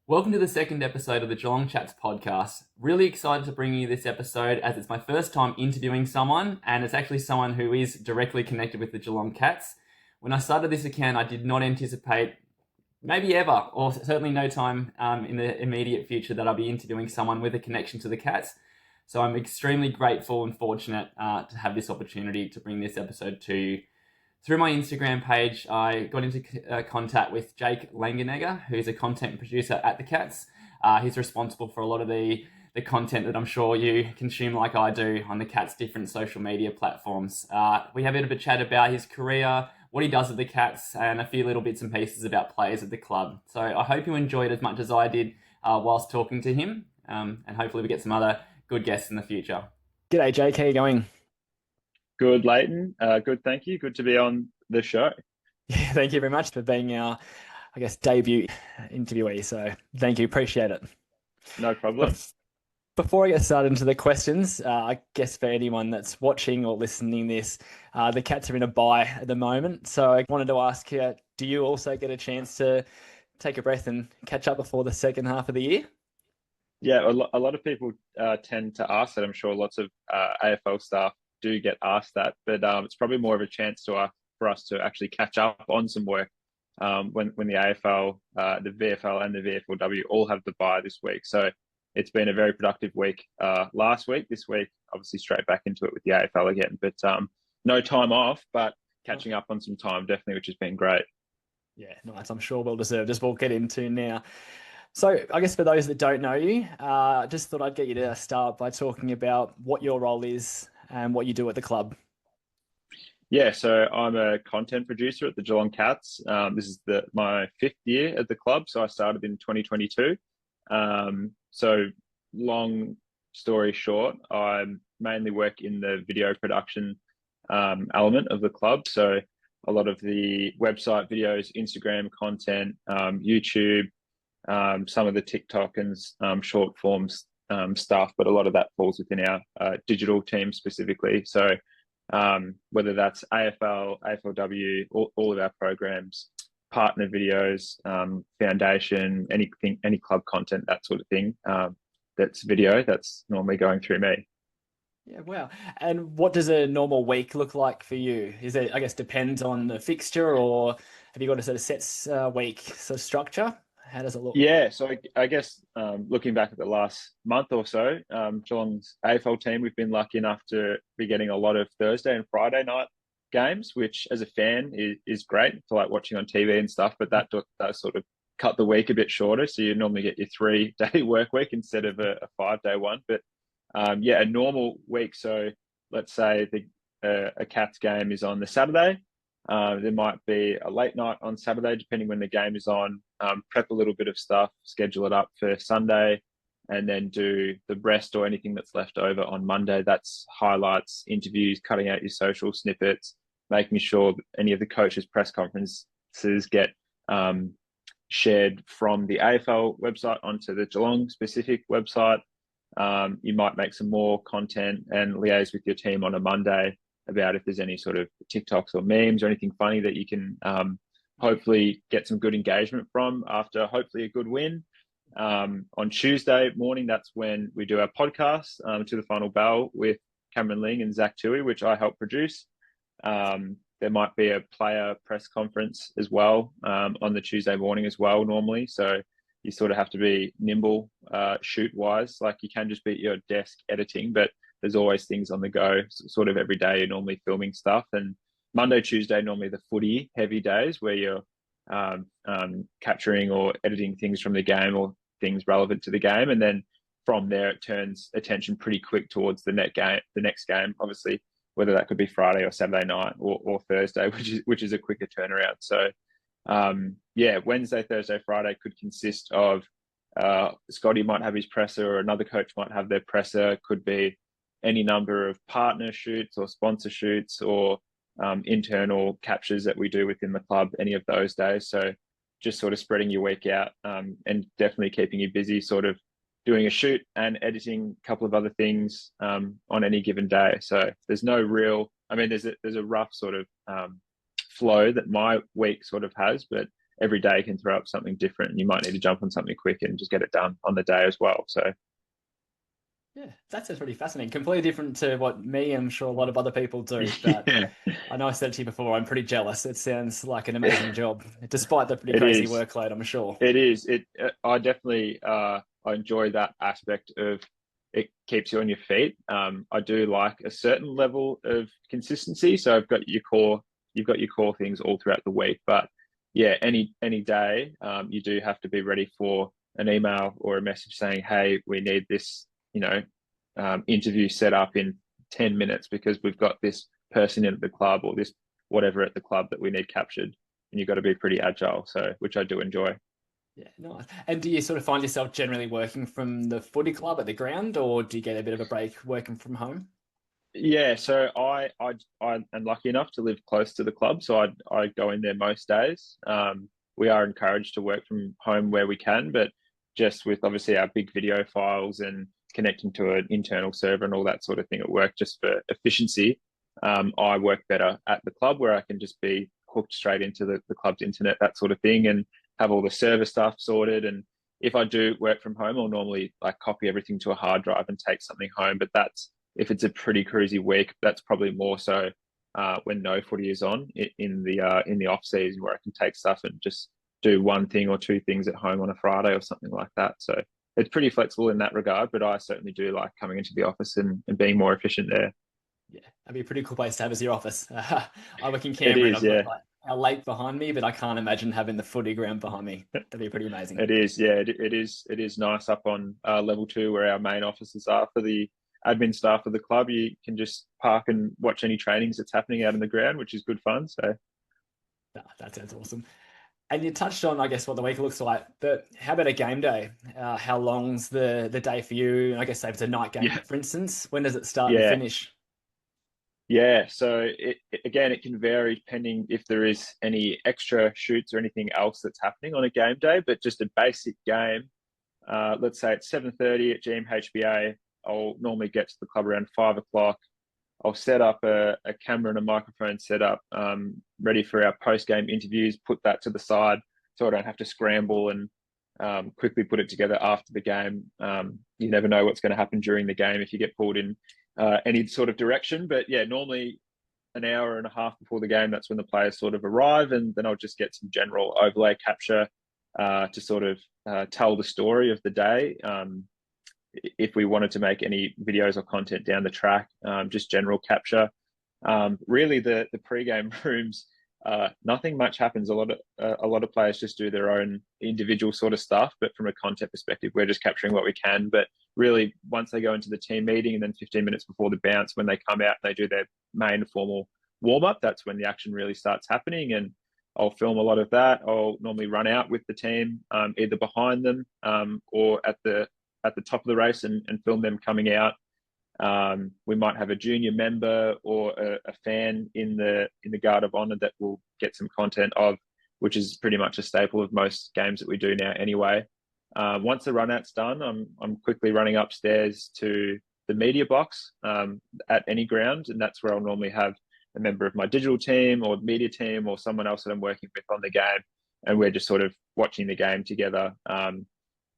Welcome to the second episode of the Geelong Chats podcast. Really excited to bring you this episode as it's my first time interviewing someone, and it's actually someone who is directly connected with the Geelong Cats. When I started this account, I did not anticipate, maybe ever, or certainly no time in the immediate future, that I'll be interviewing someone with a connection to the Cats. So I'm extremely grateful and fortunate to have this opportunity to bring this episode to you. Through my Instagram page, I got into contact with Jake Langenegger, who's a content producer at the Cats. He's responsible for a lot of the content that I'm sure you consume like I do on the Cats' different social media platforms. We have a bit of a chat about his career, what he does at the Cats, and a few little bits and pieces about players at the club. So I hope you enjoyed as much as I did whilst talking to him, and hopefully we get some other good guests in the future. G'day, Jake. How you going? Good, Leighton. Good, thank you. Good to be on the show. Yeah, thank you very much for being our, debut interviewee. So thank you. Appreciate it. No problem. Before I get started into the questions, I guess for anyone that's watching or listening this, the Cats are in a bye at the moment. So I wanted to ask you, do you also get a chance to take a breath and catch up before the second half of the year? Yeah, a lot of people tend to ask that. I'm sure lots of AFL staff do get asked that, but it's probably more of a chance for us to actually catch up on some work when the AFL, the VFL and the VFLW all have the bye this week. So it's been a very productive week last week. This week, obviously straight back into it with the AFL again, but no time off, but catching up on some time definitely, which has been great. Yeah, nice. I'm sure well deserved, as we'll get into now. So I guess for those that don't know you, just thought I'd get you to start by talking about what your role is and what you do at the club. Yeah, so I'm a content producer at the Geelong Cats. This is my fifth year at the club, so I started in 2022. So long story short, I mainly work in the video production element of the club. So a lot of the website videos, Instagram content, YouTube, some of the TikTok and short forms stuff, but a lot of that falls within our digital team specifically. So whether that's AFL, AFLW, all of our programs, partner videos, foundation, any club content, that sort of thing, that's video, that's normally going through me. Yeah, wow. And what does a normal week look like for you? Is it, I guess, depends on the fixture, or have you got a sort of set week sort of structure? How does it look? Yeah, so I guess looking back at the last month or so, Geelong's AFL team, we've been lucky enough to be getting a lot of Thursday and Friday night games, which as a fan is great for like watching on TV and stuff, but that does sort of cut the week a bit shorter. So you normally get your 3-day work week instead of a 5-day one. But yeah, a normal week. So let's say a Cats game is on the Saturday. There might be a late night on Saturday, depending when the game is on, prep a little bit of stuff, schedule it up for Sunday, and then do the rest or anything that's left over on Monday. That's highlights, interviews, cutting out your social snippets, making sure that any of the coaches' press conferences get shared from the AFL website onto the Geelong specific website. You might make some more content and liaise with your team on a Monday about if there's any sort of TikToks or memes or anything funny that you can hopefully get some good engagement from after hopefully a good win. On Tuesday morning, that's when we do our podcast, To the Final Bell, with Cameron Ling and Zach Tui, which I help produce. There might be a player press conference as well on the Tuesday morning as well normally. So you sort of have to be nimble shoot-wise. Like you can just be at your desk editing, but there's always things on the go. Sort of every day you're normally filming stuff. And Monday, Tuesday, normally the footy heavy days where you're capturing or editing things from the game or things relevant to the game. And then from there, it turns attention pretty quick towards the next game, obviously, whether that could be Friday or Saturday night or Thursday, which is a quicker turnaround. So yeah, Wednesday, Thursday, Friday could consist of Scotty might have his presser or another coach might have their presser. Could be any number of partner shoots or sponsor shoots or internal captures that we do within the club, any of those days. So just sort of spreading your week out and definitely keeping you busy, sort of doing a shoot and editing a couple of other things on any given day. So there's no real, I mean, there's a rough sort of flow that my week sort of has, but every day can throw up something different, and you might need to jump on something quick and just get it done on the day as well. So Yeah, that sounds pretty fascinating. Completely different to what me and I'm sure a lot of other people do. But yeah, I know I said to you before, I'm pretty jealous. It sounds like an amazing job, despite the pretty it crazy is. workload, I'm sure. It is. I definitely I enjoy that aspect of it keeps you on your feet. I do like a certain level of consistency. So you've got your core things all throughout the week. But yeah, any day, you do have to be ready for an email or a message saying, "Hey, we need this, interview set up in 10 minutes because we've got this person in at the club or this whatever at the club that we need captured." And you've got to be pretty agile. So which I do enjoy. Yeah, nice. And do you sort of find yourself generally working from the footy club at the ground, or do you get a bit of a break working from home? Yeah, so I am lucky enough to live close to the club, so I go in there most days. We are encouraged to work from home where we can, but just with obviously our big video files and connecting to an internal server and all that sort of thing at work, just for efficiency, I work better at the club where I can just be hooked straight into the club's internet, that sort of thing, and have all the server stuff sorted. And if I do work from home, I'll normally like copy everything to a hard drive and take something home. But that's if it's a pretty cruisy week. That's probably more so when no footy is on in the off season, where I can take stuff and just do one thing or two things at home on a Friday or something like that. So it's pretty flexible in that regard, but I certainly do like coming into the office and being more efficient there. Yeah, that'd be a pretty cool place to have as your office. I work in It Canberra and is, I've got yeah. like a lake behind me, but I can't imagine having the footy ground behind me. That'd be pretty amazing. It is, yeah. It is nice up on level 2 where our main offices are for the admin staff of the club. You can just park and watch any trainings that's happening out in the ground, which is good fun. So That sounds awesome. And you touched on, I guess, what the week looks like, but how about a game day? How long's the day for you? I guess say if it's a night game, yeah, for instance, when does it start and yeah, finish? yeah. So again, it can vary depending if there is any extra shoots or anything else that's happening on a game day. But just a basic game, let's say it's 7:30 at GMHBA. I'll normally get to the club around 5 o'clock. I'll set up a camera and a microphone setup, ready for our post game interviews. Put that to the side so I don't have to scramble and quickly put it together after the game. You never know what's going to happen during the game if you get pulled in any sort of direction. But yeah, normally an hour and a half before the game, that's when the players sort of arrive, and then I'll just get some general overlay capture to sort of tell the story of the day. If we wanted to make any videos or content down the track, just general capture. Really, the pre-game rooms, nothing much happens. A lot of players just do their own individual sort of stuff, but from a content perspective, we're just capturing what we can. But really, once they go into the team meeting, and then 15 minutes before the bounce, when they come out and they do their main formal warm up, that's when the action really starts happening. And I'll film a lot of that. I'll normally run out with the team, either behind them or at the top of the race and film them coming out. We might have a junior member or a fan in the guard of honor that will get some content of, which is pretty much a staple of most games that we do now anyway. Once the run out's done, I'm quickly running upstairs to the media box at any ground, and that's where I'll normally have a member of my digital team or media team or someone else that I'm working with on the game, and we're just sort of watching the game together,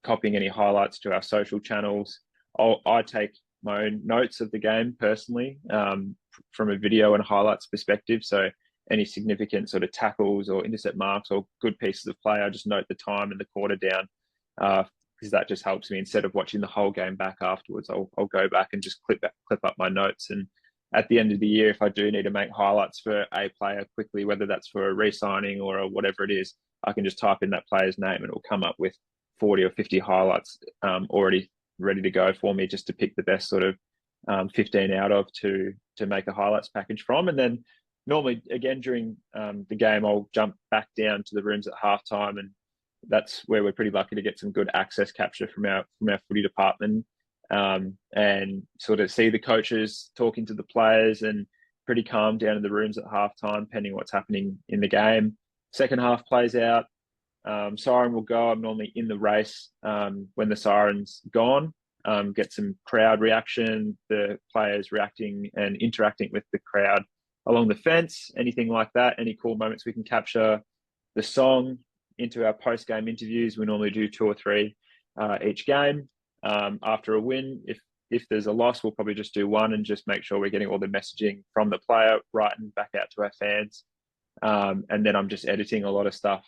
copying any highlights to our social channels. I take my own notes of the game personally, from a video and highlights perspective. So any significant sort of tackles or intercept marks or good pieces of play, I just note the time and the quarter down, because that just helps me. Instead of watching the whole game back afterwards, I'll go back and just clip up my notes. And at the end of the year, if I do need to make highlights for a player quickly, whether that's for a re-signing or whatever it is, I can just type in that player's name and it will come up with 40 or 50 highlights already ready to go for me, just to pick the best sort of 15 out of to make a highlights package from. And then normally again during the game, I'll jump back down to the rooms at halftime, and that's where we're pretty lucky to get some good access capture from our footy department, and sort of see the coaches talking to the players, and pretty calm down in the rooms at halftime, depending on what's happening in the game. Second half plays out. Siren will go. I'm normally in the race when the siren's gone. Get some crowd reaction, the players reacting and interacting with the crowd along the fence, anything like that, any cool moments we can capture. The song, into our post-game interviews. We normally do 2 or 3 each game. After a win, if there's a loss, we'll probably just do one and just make sure we're getting all the messaging from the player right and back out to our fans. And then I'm just editing a lot of stuff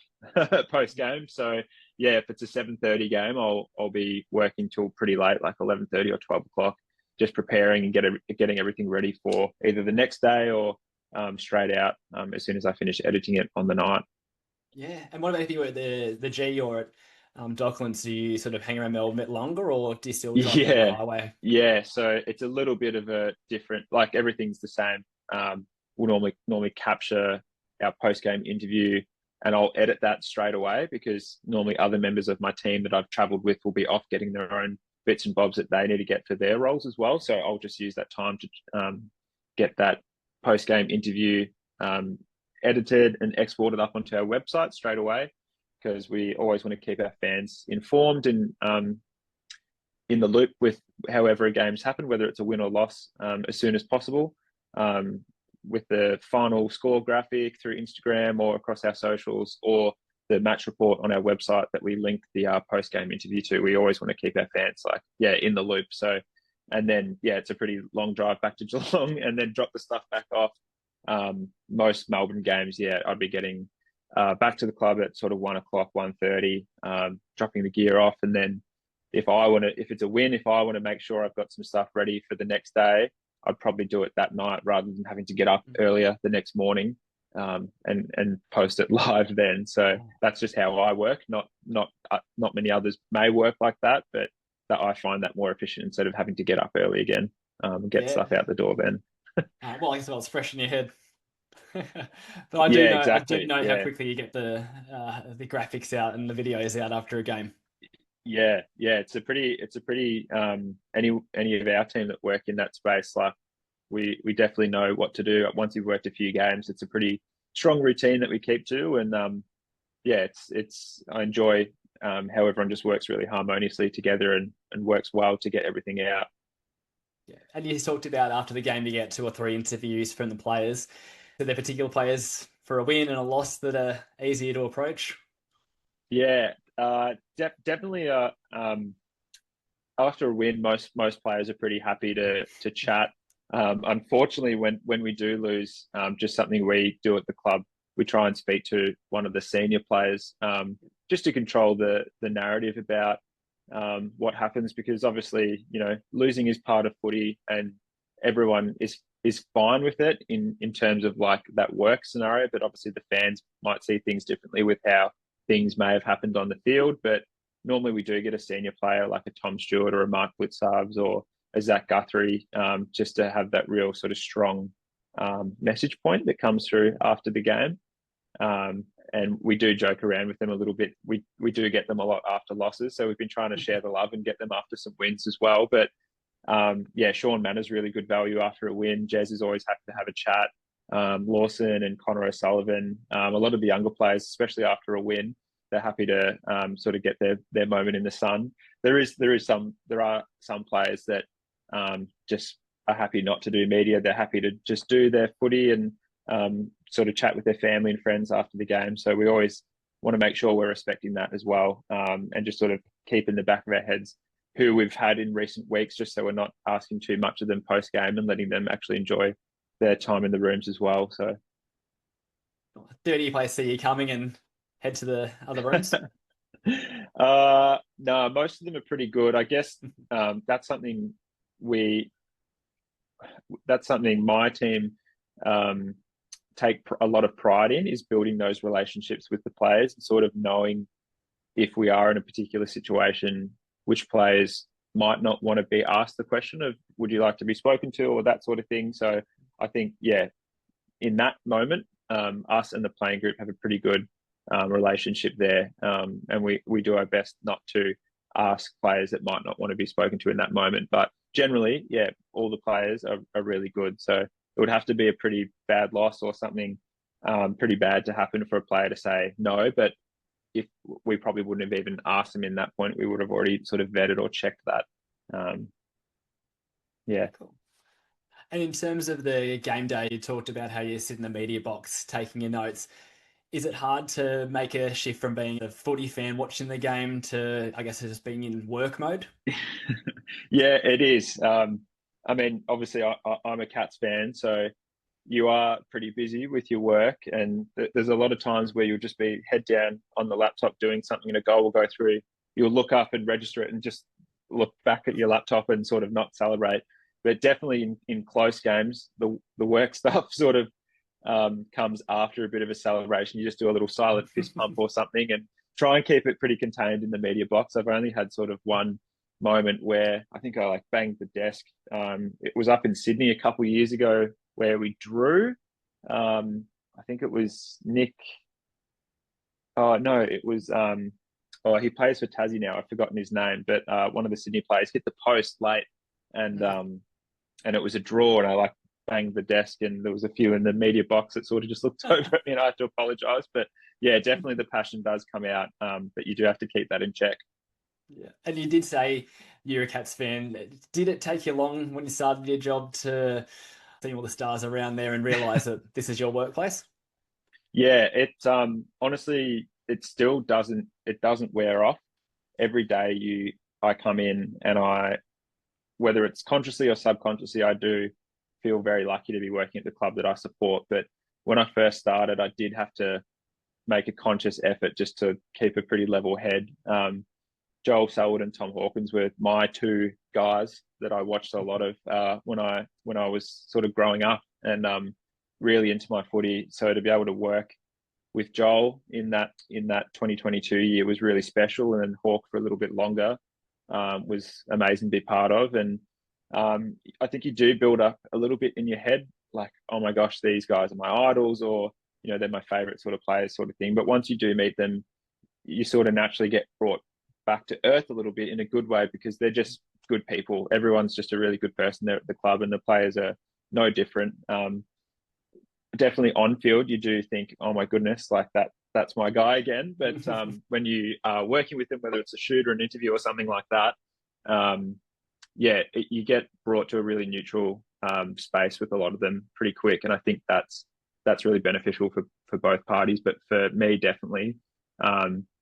post-game. So yeah, if it's a 7:30 game, I'll be working till pretty late, like 11:30 or 12 o'clock, just preparing and getting everything ready for either the next day or straight out as soon as I finish editing it on the night. Yeah. And what about if you were at the G or at Docklands? Do you sort of hang around Melbourne a bit longer, or do you still drive down the highway? Yeah. So it's a little bit of a different, like everything's the same. We'll normally capture our post-game interview and I'll edit that straight away, because normally other members of my team that I've traveled with will be off getting their own bits and bobs that they need to get for their roles as well. So I'll just use that time to get that post-game interview edited and exported up onto our website straight away, because we always want to keep our fans informed and in the loop with however a game's happened, whether it's a win or loss, as soon as possible, with the final score graphic through Instagram or across our socials, or the match report on our website that we link the post-game interview to. We always want to keep our fans in the loop. So, and then it's a pretty long drive back to Geelong and then drop the stuff back off. Most Melbourne games, I'd be getting back to the club at sort of 1 o'clock, 1:30, dropping the gear off. And then if it's a win, if I want to make sure I've got some stuff ready for the next day, I'd probably do it that night rather than having to get up earlier the next morning and post it live then. So that's just how I work. Not many others may work like that, but that I find that more efficient instead of having to get up early again and get stuff out the door then. Well, I guess it's fresh in your head. But I do know, exactly. I do know how quickly you get the graphics out and the videos out after a game. Yeah, it's a pretty any of our team that work in that space, like we definitely know what to do. Once you've worked a few games, it's a pretty strong routine that we keep to, and I enjoy how everyone just works really harmoniously together and works well to get everything out. Yeah, and you talked about after the game you get 2 or 3 interviews from the players. Are there particular players for a win and a loss that are easier to approach? Yeah, definitely. After a win, most players are pretty happy to chat. Unfortunately, when we do lose, just something we do at the club, we try and speak to one of the senior players, just to control the narrative about what happens, because obviously, losing is part of footy, and everyone is fine with it in terms of like that work scenario. But obviously, the fans might see things differently with how things may have happened on the field. But normally we do get a senior player like a Tom Stewart or a Mark Blitzarves or a Zach Guthrie, just to have that real sort of strong message point that comes through after the game. And we do joke around with them a little bit. We do get them a lot after losses, so we've been trying to share the love and get them after some wins as well. But Sean Mannor's really good value after a win. Jez is always happy to have a chat. Lawson and Connor O'Sullivan, a lot of the younger players, especially after a win, they're happy to sort of get their moment in the sun. There are some players that just are happy not to do media. They're happy to just do their footy and sort of chat with their family and friends after the game. So we always want to make sure we're respecting that as well, and just sort of keep in the back of our heads who we've had in recent weeks, just so we're not asking too much of them post game and letting them actually enjoy their time in the rooms as well. So 30 players see you coming and head to the other rooms? No, most of them are pretty good. I guess that's something my team take a lot of pride in, is building those relationships with the players and sort of knowing if we are in a particular situation, which players might not want to be asked the question of, would you like to be spoken to, or that sort of thing. So I think, in that moment, us and the playing group have a pretty good relationship there. And we do our best not to ask players that might not want to be spoken to in that moment. But generally, all the players are really good. So it would have to be a pretty bad loss or something pretty bad to happen for a player to say no. But if we probably wouldn't have even asked them in that point, we would have already sort of vetted or checked that. Cool. And in terms of the game day, you talked about how you sit in the media box taking your notes. Is it hard to make a shift from being a footy fan watching the game to, I guess, just being in work mode? Yeah, it is. I mean, obviously, I'm a Cats fan, so you are pretty busy with your work, and there's a lot of times where you'll just be head down on the laptop doing something, and a goal will go through. You'll look up and register it, and just look back at your laptop and sort of not celebrate. But definitely in close games, the work stuff sort of comes after a bit of a celebration. You just do a little silent fist pump or something, and try and keep it pretty contained in the media box. I've only had sort of one moment where I think I like banged the desk. It was up in Sydney a couple of years ago where we drew. I think it was Nick. Oh no, it was. Oh, he plays for Tassie now. I've forgotten his name, but one of the Sydney players hit the post late, and it was a draw. And I like banged the desk, and there was a few in the media box that sort of just looked over at me, and I have to apologise. But yeah, definitely the passion does come out, but you do have to keep that in check. Yeah. And you did say you're a Cats fan. Did it take you long when you started your job to see all the stars around there and realise that this is your workplace? Yeah, it honestly it still doesn't wear off. Every day I come in, and I, whether it's consciously or subconsciously, I do feel very lucky to be working at the club that I support. But when I first started, I did have to make a conscious effort just to keep a pretty level head. Joel Selwood and Tom Hawkins were my two guys that I watched a lot of when I was sort of growing up, and really into my footy. So to be able to work with Joel in that 2022 year was really special, and then Hawk for a little bit longer was amazing to be part of. And I think you do build up a little bit in your head, like, oh my gosh, these guys are my idols, or they're my favorite sort of players, sort of thing. But once you do meet them, you sort of naturally get brought back to earth a little bit in a good way, because they're just good people. Everyone's just a really good person there at the club, and the players are no different. Definitely on field, you do think, oh my goodness, like that's my guy again. But when you are working with them, whether it's a shoot or an interview or something like that, you get brought to a really neutral space with a lot of them pretty quick. And I think that's really beneficial for both parties. But for me, definitely,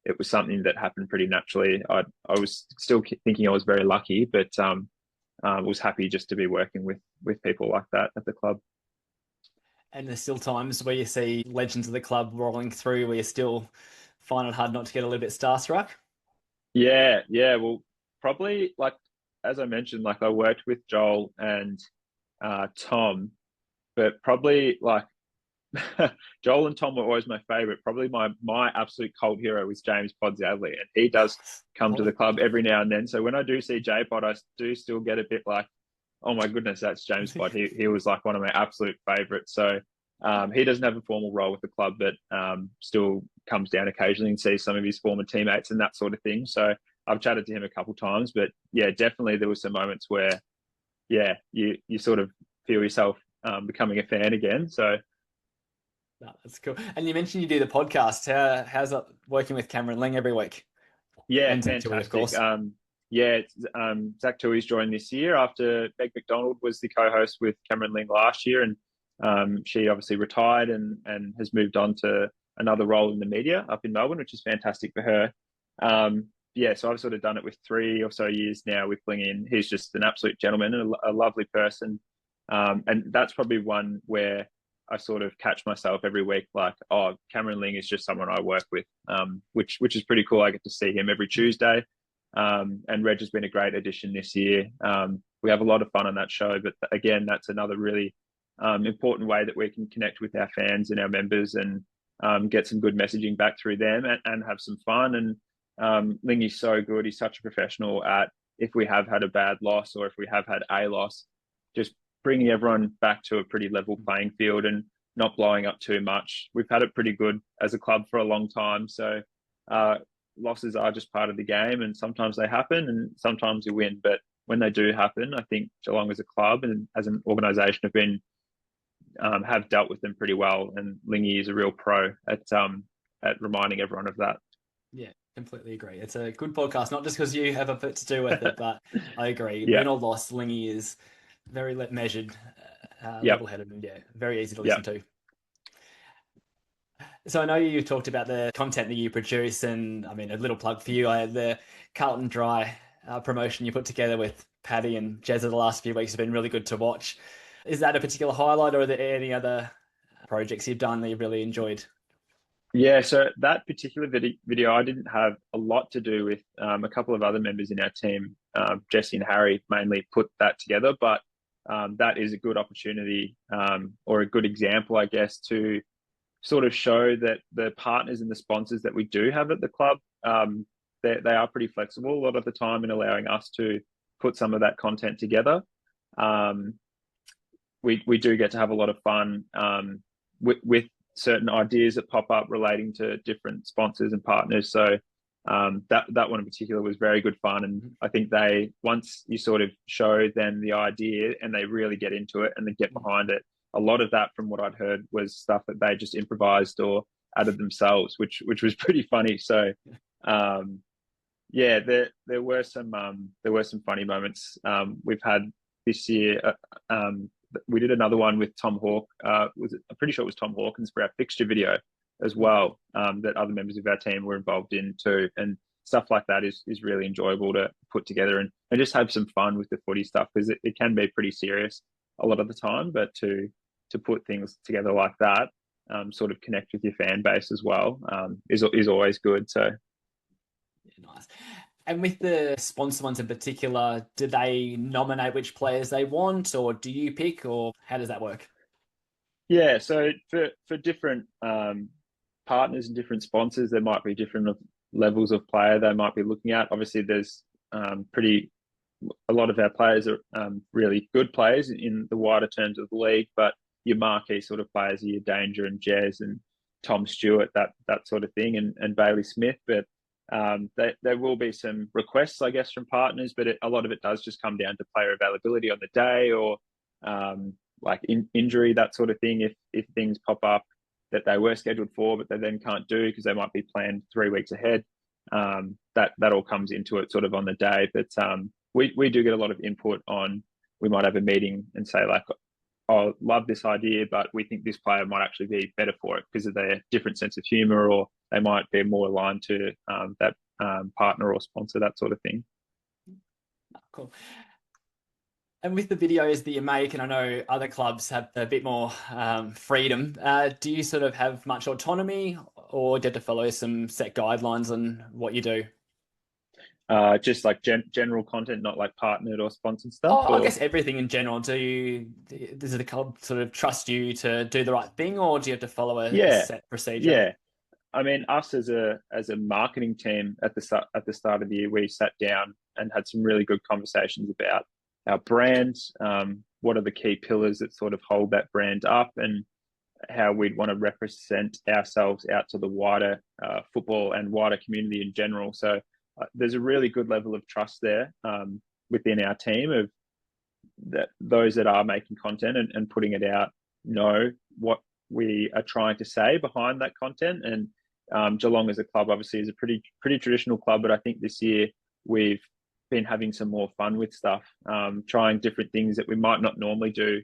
it was something that happened pretty naturally. I was still thinking I was very lucky, but was happy just to be working with people like that at the club. And there's still times where you see legends of the club rolling through where you still find it hard not to get a little bit starstruck. Yeah. Well, probably, like, as I mentioned, like I worked with Joel and Tom, but probably like Joel and Tom were always my favorite. Probably my absolute cult hero was James Podsadley, and he does come to the club every now and then. So when I do see J Pod, I do still get a bit like, oh my goodness, that's James Pod. He was like one of my absolute favorites. So he doesn't have a formal role with the club, but still comes down occasionally and sees some of his former teammates and that sort of thing. So I've chatted to him a couple times, but yeah, definitely there were some moments where, yeah, you sort of feel yourself becoming a fan again. So No, that's cool. And you mentioned you do the podcast. How's that working with Cameron Ling every week? yeah, And Tui, of fantastic. course. Zach Tui's joined this year after Meg McDonald was the co-host with Cameron Ling last year, and she obviously retired and has moved on to another role in the media up in Melbourne, which is fantastic for her. So I've sort of done it with 3 or so years now with Ling in. He's just an absolute gentleman and a lovely person, and that's probably one where I sort of catch myself every week, like, oh, Cameron Ling is just someone I work with, which is pretty cool. I get to see him every Tuesday. And Reg has been a great addition this year. We have a lot of fun on that show, but again, that's another really important way that we can connect with our fans and our members, and get some good messaging back through them, and have some fun. And Lingy's so good. He's such a professional at, if we have had a bad loss or if we have had a loss, just bringing everyone back to a pretty level playing field and not blowing up too much. We've had it pretty good as a club for a long time. So losses are just part of the game, and sometimes they happen and sometimes you win. But when they do happen, I think Geelong as a club and as an organisation have dealt with them pretty well. And Lingy is a real pro at reminding everyone of that. Yeah, completely agree. It's a good podcast, not just because you have a bit to do with it, but I agree. Yeah. Win or loss, Lingy is very measured, Yep. level-headed, and yeah, very easy to Yep. listen to. So I know you talked about the content that you produce, and I mean, a little plug for you. I had the Carlton Dry promotion you put together with Paddy and Jezza the last few weeks has been really good to watch. Is that a particular highlight, or are there any other projects you've done that you've really enjoyed? Yeah, so that particular video, I didn't have a lot to do with. A couple of other members in our team, Jesse and Harry, mainly put that together. But that is a good opportunity, or a good example, I guess, to sort of show that the partners and the sponsors that we do have at the club, they are pretty flexible a lot of the time in allowing us to put some of that content together. Um, we do get to have a lot of fun with certain ideas that pop up relating to different sponsors and partners. So that one in particular was very good fun, and I think once you sort of show them the idea and they really get into it and they get behind it, a lot of that, from what I'd heard, was stuff that they just improvised or added themselves, which was pretty funny. So yeah, there were some funny moments we've had this year. We did another one with Tom Hawk. I'm pretty sure it was Tom Hawkins for our fixture video as well. That other members of our team were involved in too, and stuff like that is really enjoyable to put together and just have some fun with the footy stuff, because it can be pretty serious a lot of the time. But to put things together like that, sort of connect with your fan base as well, is always good. So Yeah, nice. And with the sponsor ones in particular, do they nominate which players they want, or do you pick, or how does that work? yeah, so for different partners and different sponsors, there might be different levels of player they might be looking at. Obviously, there's a lot of our players are really good players in the wider terms of the league, but your marquee sort of players are your Danger and Jez and Tom Stewart, that sort of thing, and Bailey Smith. But there will be some requests, I guess, from partners, but a lot of it does just come down to player availability on the day, or like injury, that sort of thing. If things pop up that they were scheduled for, but they then can't do because they might be planned 3 weeks ahead, that all comes into it sort of on the day. But we do get a lot of input on. We might have a meeting and say like, "Oh, love this idea, but we think this player might actually be better for it because of their different sense of humor, or they might be more aligned to that partner or sponsor," that sort of thing. Cool. And with the videos that you make, and I know other clubs have a bit more freedom, do you sort of have much autonomy, or do you have to follow some set guidelines on what you do? Just like general content, not like partnered or sponsored stuff. Oh, I guess everything in general. Does the club sort of trust you to do the right thing, or do you have to follow a Yeah, set procedure? yeah. I mean, us as a marketing team at the start of the year, we sat down and had some really good conversations about our brand, what are the key pillars that sort of hold that brand up, and how we'd want to represent ourselves out to the wider football and wider community in general. So there's a really good level of trust there within our team, of that those that are making content and putting it out know what we are trying to say behind that content. And Geelong as a club obviously is a pretty traditional club, but I think this year we've been having some more fun with stuff, trying different things that we might not normally do,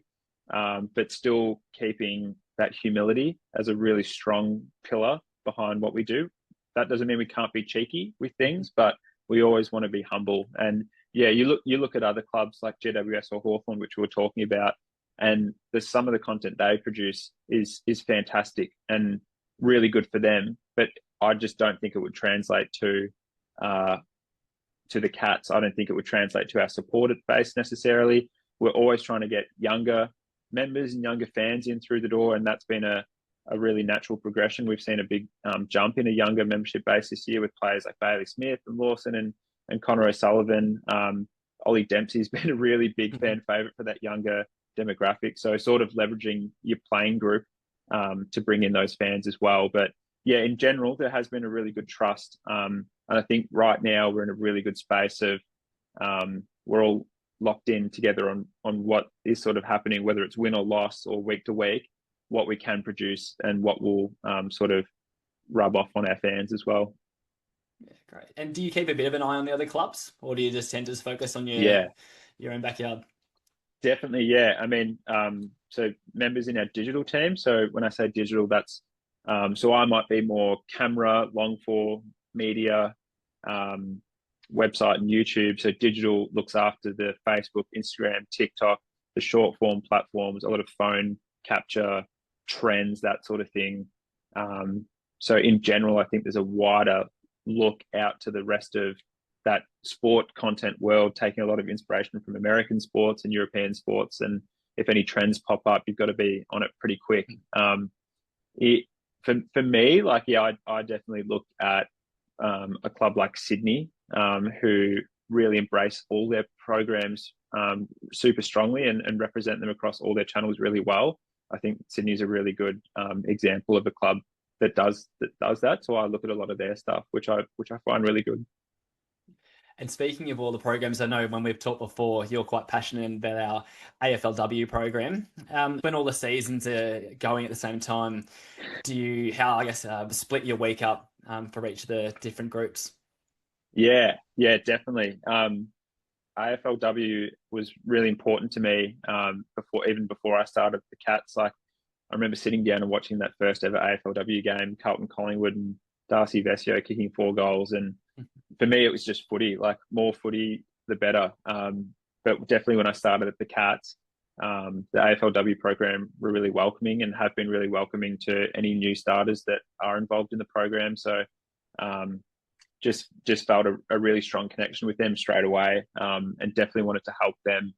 but still keeping that humility as a really strong pillar behind what we do. That doesn't mean we can't be cheeky with things, but we always want to be humble. And yeah, you look at other clubs like GWS or Hawthorn, which we were talking about, and some of the content they produce is fantastic and really good for them. But I just don't think it would translate to the Cats. I don't think it would translate to our supporter base necessarily. We're always trying to get younger members and younger fans in through the door, and that's been a really natural progression. We've seen a big jump in a younger membership base this year with players like Bailey Smith and Lawson and Connor O'Sullivan. Ollie Dempsey's been a really big fan favourite for that younger demographic. So sort of leveraging your playing group to bring in those fans as well. But yeah, in general, there has been a really good trust. And I think right now we're in a really good space of we're all locked in together on what is sort of happening, whether it's win or loss or week to week, what we can produce and what will sort of rub off on our fans as well. Yeah, great. And do you keep a bit of an eye on the other clubs, or do you just tend to focus on your own backyard? Definitely, yeah. I mean, so members in our digital team. So when I say digital, that's So I might be more camera, long form media, website and YouTube. So digital looks after the Facebook, Instagram, TikTok, the short form platforms, a lot of phone capture, trends, that sort of thing. So in general, I think there's a wider look out to the rest of that sport content world, taking a lot of inspiration from American sports and European sports. And if any trends pop up, you've got to be on it pretty quick. For me, like, yeah, I definitely look at a club like Sydney, who really embrace all their programs super strongly and represent them across all their channels really well. I think Sydney's a really good example of a club that does that. So I look at a lot of their stuff, which I find really good. And speaking of all the programs, I know when we've talked before, you're quite passionate about our AFLW program. When all the seasons are going at the same time, do you, split your week up for each of the different groups? Yeah, definitely. AFLW was really important to me before I started the Cats. Like, I remember sitting down and watching that first ever AFLW game, Carlton Collingwood and Darcy Vesio kicking 4 goals. And for me, it was just footy, like more footy, the better. But definitely when I started at the Cats, the AFLW program were really welcoming and have been really welcoming to any new starters that are involved in the program. So just felt a really strong connection with them straight away, and definitely wanted to help them.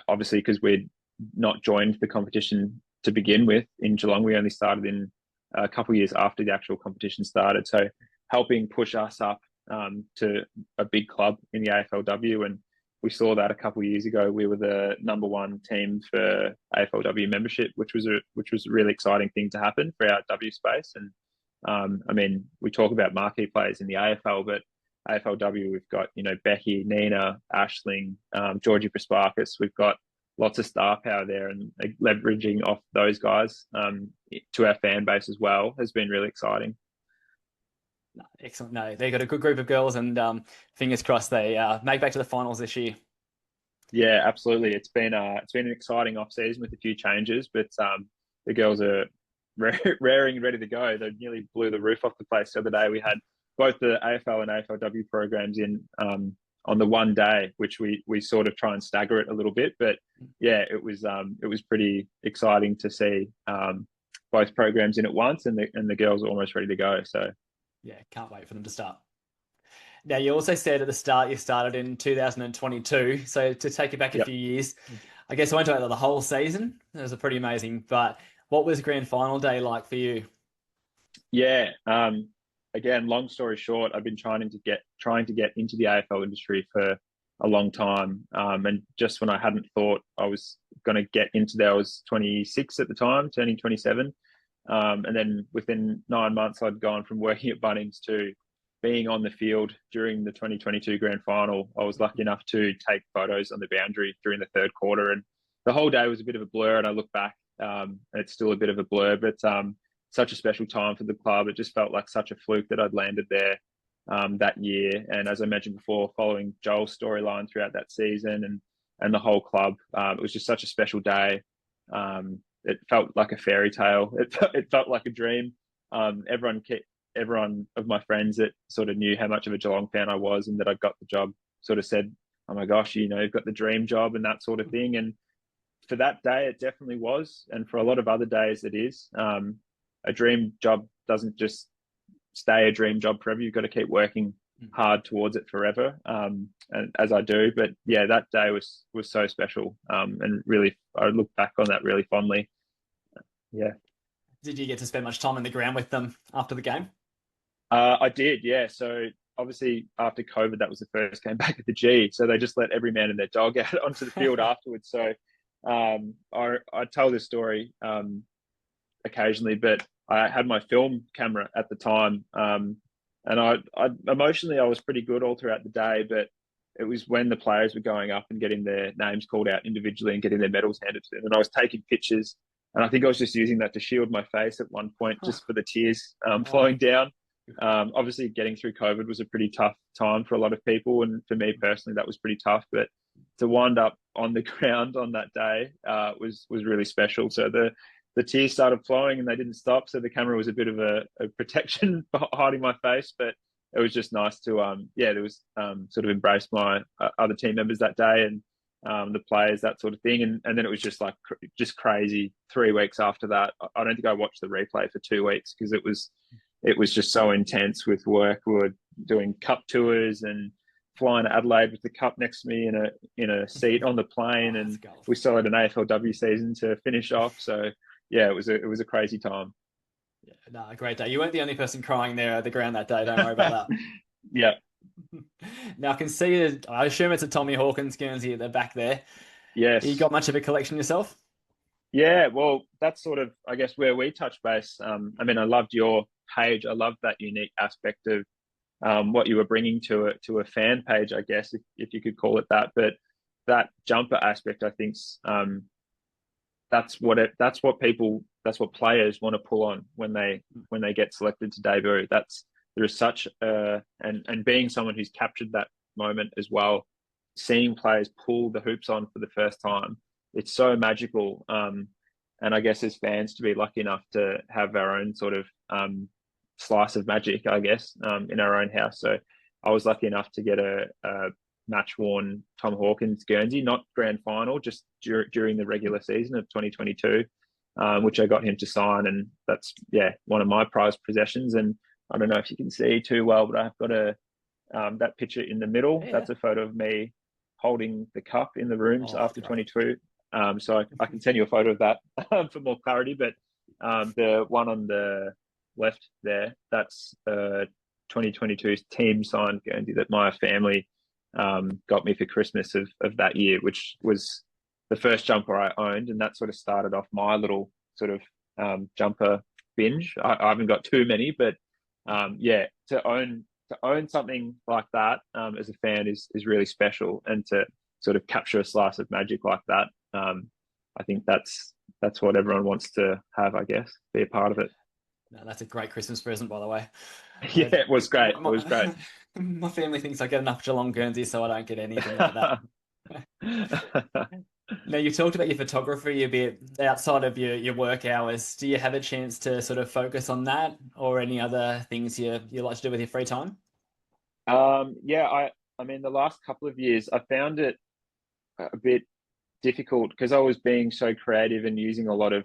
Obviously, because we'd not joined the competition to begin with in Geelong. We only started in a couple of years after the actual competition started. So helping push us up to a big club in the AFLW. And we saw that a couple of years ago. We were the number 1 team for AFLW membership, which was a really exciting thing to happen for our W space. And I mean, we talk about marquee players in the AFL, but AFLW, we've got, Becky, Nina, Ashling, Georgie Prasparkas. We've got lots of star power there, and leveraging off those guys to our fan base as well has been really exciting. Excellent. No, they got a good group of girls, and fingers crossed they make back to the finals this year. Yeah, absolutely. It's been an exciting off season with a few changes, but the girls are raring and ready to go. They nearly blew the roof off the place the other day. We had both the AFL and AFLW programs in on the one day, which we sort of try and stagger it a little bit. But yeah, it was pretty exciting to see both programs in at once, and the girls are almost ready to go. So yeah, can't wait for them to start. Now, you also said at the start you started in 2022. So to take it back a few years, I guess I went to the whole season. It was pretty amazing. But what was grand final day like for you? Yeah. Again, long story short, I've been trying to get into the AFL industry for a long time. And just when I hadn't thought I was going to get into there, I was 26 at the time, turning 27. And then within 9 months, I'd gone from working at Bunnings to being on the field during the 2022 grand final. I was lucky enough to take photos on the boundary during the third quarter, and the whole day was a bit of a blur. And I look back, and it's still a bit of a blur, but such a special time for the club. It just felt like such a fluke that I'd landed there that year. And as I mentioned before, following Joel's storyline throughout that season and the whole club, it was just such a special day. It felt like a fairy tale. It felt like a dream. Everyone of my friends that sort of knew how much of a Geelong fan I was and that I got the job sort of said, "Oh my gosh, you've got the dream job," and that sort of thing. And for that day, it definitely was. And for a lot of other days, it is. A dream job doesn't just stay a dream job forever. You've got to keep working hard towards it forever. And as I do, but yeah, that day was so special. And really, I look back on that really fondly. Yeah. Did you get to spend much time on the ground with them after the game? I did, yeah. So obviously after COVID, that was the first game back at the G. So they just let every man and their dog out onto the field afterwards. So I tell this story occasionally, but I had my film camera at the time. And I emotionally, I was pretty good all throughout the day, but it was when the players were going up and getting their names called out individually and getting their medals handed to them. And I was taking pictures, and I think I was just using that to shield my face at one point, just for the tears flowing down. Obviously, getting through COVID was a pretty tough time for a lot of people, and for me personally, that was pretty tough. But to wind up on the ground on that day was really special. So the tears started flowing and they didn't stop. So the camera was a bit of a protection hiding my face, but it was just nice to there was sort of embrace my other team members that day and the players, that sort of thing. And then it was just like just crazy. 3 weeks after that, I don't think I watched the replay for 2 weeks because it was just so intense with work. We were doing cup tours and flying to Adelaide with the cup next to me in a seat on the plane, and we still had an AFLW season to finish off. So yeah, it was a crazy time. Yeah, no, great day. You weren't the only person crying there at the ground that day. Don't worry about that. Yeah. Now I can see. I assume it's a Tommy Hawkins Guernsey at the back there. Yes. You got much of a collection yourself? Yeah, well, that's sort of, I guess, where we touch base. I mean, I loved your page. I loved that unique aspect of what you were bringing to a fan page, I guess, if you could call it that. But that jumper aspect, I think, that's what players want to pull on when they get selected to debut. There is such and being someone who's captured that moment as well, seeing players pull the hoops on for the first time, it's so magical. And I guess as fans to be lucky enough to have our own sort of slice of magic, I guess, in our own house. So I was lucky enough to get a match worn Tom Hawkins Guernsey, not grand final, just during the regular season of 2022, which I got him to sign. And that's, one of my prized possessions. And I don't know if you can see too well, but I've got that picture in the middle. Yeah. That's a photo of me holding the cup in the rooms after 22. So I can send you a photo of that for more clarity. But the one on the left there, that's 2022's team signed Guernsey that my family got me for Christmas of that year, which was the first jumper I owned. And that sort of started off my little sort of jumper binge. I haven't got too many, but to own something like that as a fan is really special, and to sort of capture a slice of magic like that, I think that's what everyone wants to have, I guess, be a part of it. No, that's a great Christmas present, by the way. Yeah, it was great. It was great. My family thinks I get enough Geelong Guernsey, so I don't get anything like that. Now, you talked about your photography a bit outside of your work hours. Do you have a chance to sort of focus on that, or any other things you like to do with your free time? I mean, the last couple of years, I found it a bit difficult because I was being so creative and using a lot of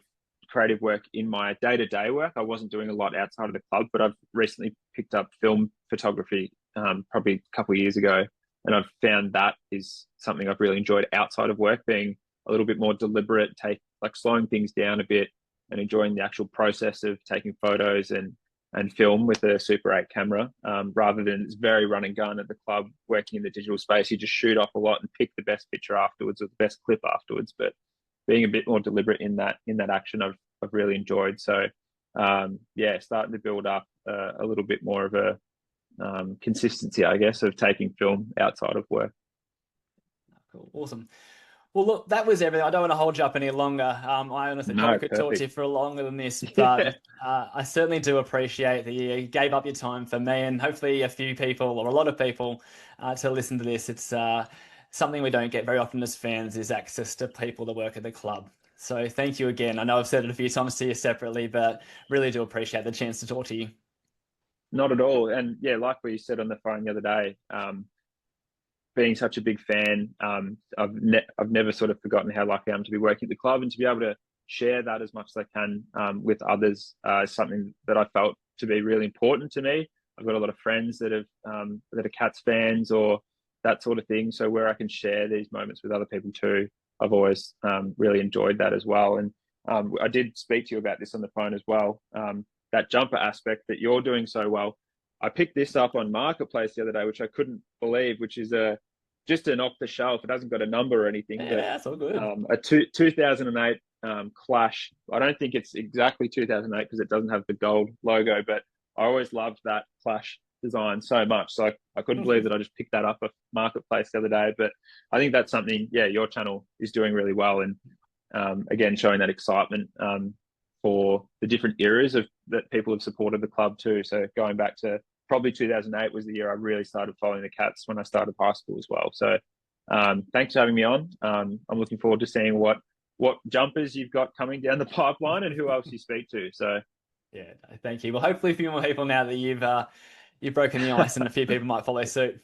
creative work in my day-to-day work. I wasn't doing a lot outside of the club, but I've recently picked up film photography probably a couple of years ago, and I've found that is something I've really enjoyed outside of work, being a little bit more deliberate, slowing things down a bit and enjoying the actual process of taking photos and film with a Super 8 camera, rather than it's very run and gun at the club. Working in the digital space, you just shoot off a lot and pick the best picture afterwards, or the best clip afterwards. But being a bit more deliberate in that action, I've really enjoyed. So starting to build up a little bit more of a consistency, I guess, of taking film outside of work. Cool, awesome. Well, look, that was everything. I don't want to hold you up any longer. I honestly probably could talk to you for longer than this, but I certainly do appreciate that you gave up your time for me, and hopefully a few people, or a lot of people, to listen to this. It's something we don't get very often as fans, is access to people that work at the club. So thank you again. I know I've said it a few times to you separately, but really do appreciate the chance to talk to you. Not at all. And yeah, like we said on the phone the other day, being such a big fan, I've never sort of forgotten how lucky I am to be working at the club, and to be able to share that as much as I can with others is something that I felt to be really important to me. I've got a lot of friends that are Cats fans or that sort of thing. So where I can share these moments with other people too, I've always really enjoyed that as well. And I did speak to you about this on the phone as well. That jumper aspect that you're doing so well. I picked this up on Marketplace the other day, which I couldn't believe, which is just an off the shelf. It hasn't got a number or anything. Yeah, that's all good. A 2008 Clash. I don't think it's exactly 2008 because it doesn't have the gold logo, but I always loved that Clash design so much. So I couldn't believe that I just picked that up at Marketplace the other day. But I think that's something, your channel is doing really well. And again, showing that excitement for the different eras that people have supported the club too. So going back to probably 2008 was the year I really started following the Cats, when I started high school as well. So thanks for having me on. I'm looking forward to seeing what what jumpers you've got coming down the pipeline and who else you speak to. So Yeah, thank you. Well, hopefully a few more people now that you've broken the ice and a few people might follow suit.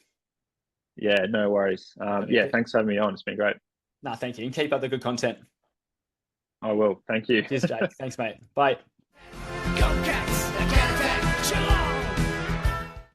yeah, no worries. Yeah, thanks for having me on. It's been great. No, thank you. And keep up the good content. I will. Thank you. Cheers, Jake. Thanks, mate. Bye.